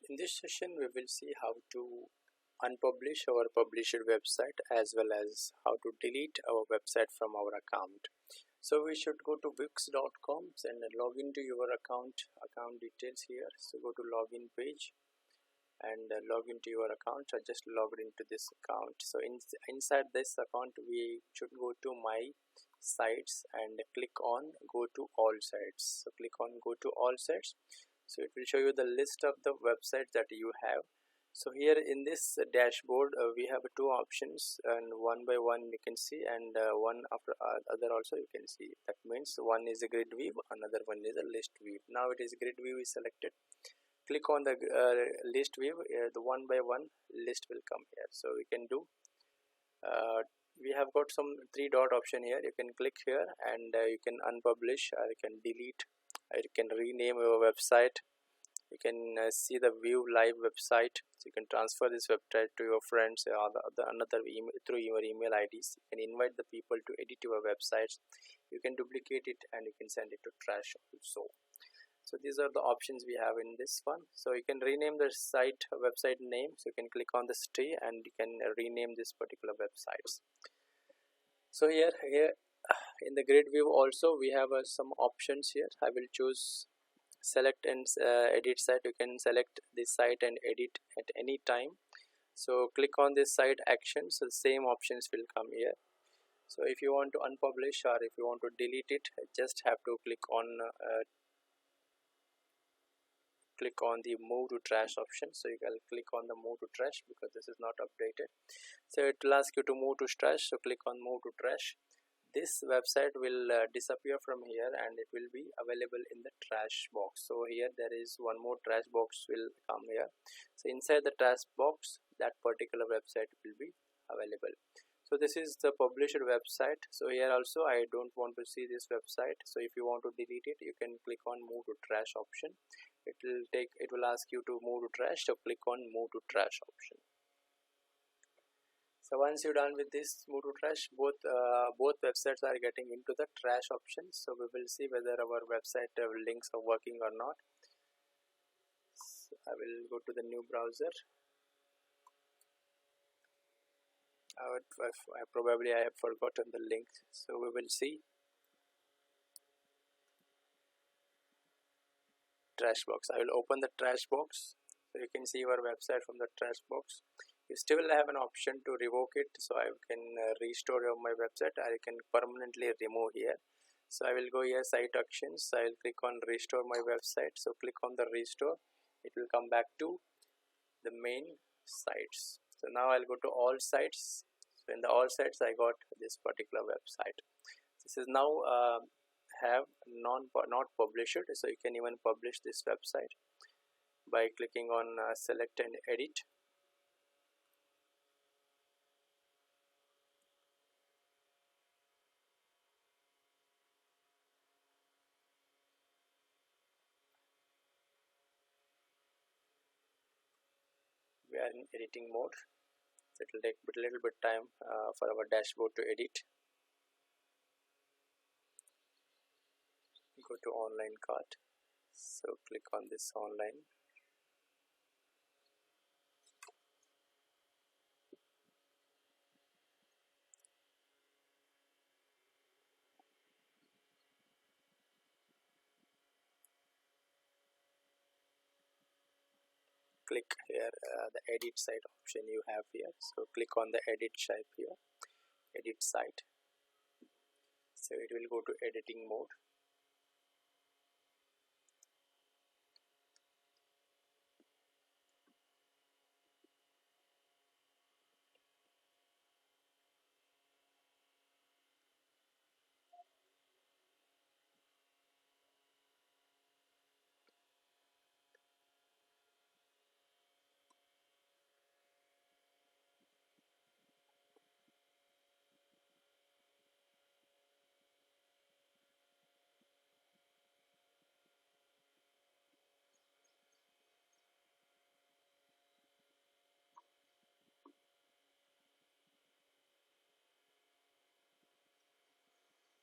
In this session, we will see how to unpublish our published website as well as how to delete our website from our account. So we should go to wix.com and log into your account details here. So go to login page and log into your account. I just logged into this account. So inside this account, we should go to my sites and click on go to all sites. So click on go to all sites. So it will show you the list of the websites that you have. So here in this dashboard we have two options, and one by one you can see, and one after other also you can see. That means one is a grid view, another one is a list view. Now it is grid view is selected. Click on the list view. The one by one list will come here. So we can do we have got some three dot option here. You can click here and you can unpublish, or you can delete, or you can rename your website. You can see the view live website. So you can transfer this website to your friends or another email through your email IDs. You can invite the people to edit your websites. You can duplicate it and you can send it to trash also. So these are the options we have in this one. So you can rename the website name. So you can click on this tree and you can rename this particular websites. So here in the grid view also we have some options here. I will choose select and edit site. You can select this site and edit at any time. So click on this site action. So the same options will come here. So if you want to unpublish or if you want to delete it, just have to click on the move to trash option. So you can click on the move to trash because this is not updated. So it will ask you to move to trash. So click on move to trash. This website will disappear from here and it will be available in the trash box. So here there is one more trash box will come here. So inside the trash box, that particular website will be available. So this is the published website. So here also I don't want to see this website. So if you want to delete it, you can click on move to trash option. It will ask you to move to trash. So click on move to trash option. So once you're done with this move to trash, both websites are getting into the trash option. So we will see whether our website links are working or not. So I will go to the new browser. Probably I have forgotten the link. So we will see trash box. I will open the trash box. So you can see your website from the trash box. You still have an option to revoke it. So I can restore my website, or I can permanently remove here. So I will go here site actions. I will click on restore my website. So click on the restore. It will come back to the main sites. So now I'll go to all sites. So in the all sites I got this particular website. This is now have not published. So you can even publish this website by clicking on select and edit. We are in editing mode. So it will take a little bit time for our dashboard to edit. Go to online cart. So click on this online. Click here the edit site option you have here. So click on the edit site here, edit site. So it will go to editing mode.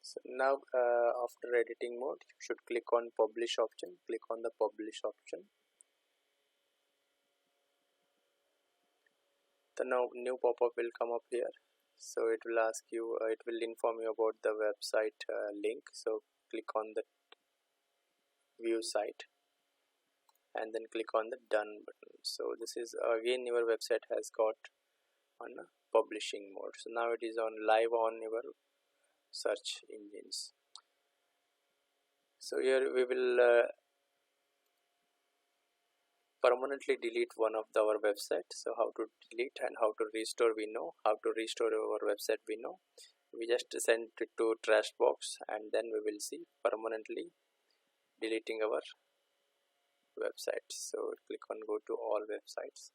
So now after editing mode, you should click on publish option. Click on the publish option. the now new pop-up will come up here. So it will ask you, it will inform you about the website link. So click on the view site and then click on the done button. So this is again your website has got on publishing mode. So now it is on live on your search engines. So here we will permanently delete one of our website. So how to delete and how to restore we know. How to restore our website we know. We just send it to trash box and then we will see permanently deleting our website. So click on go to all websites.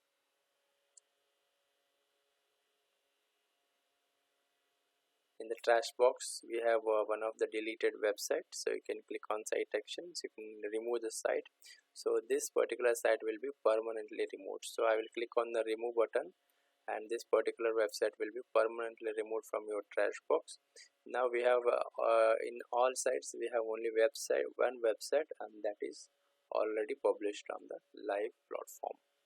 In the trash box we have one of the deleted website, so you can click on site actions, you can remove the site. So this particular site will be permanently removed. So I will click on the remove button and this particular website will be permanently removed from your trash box. Now we have in all sites we have only one website and that is already published on the live platform.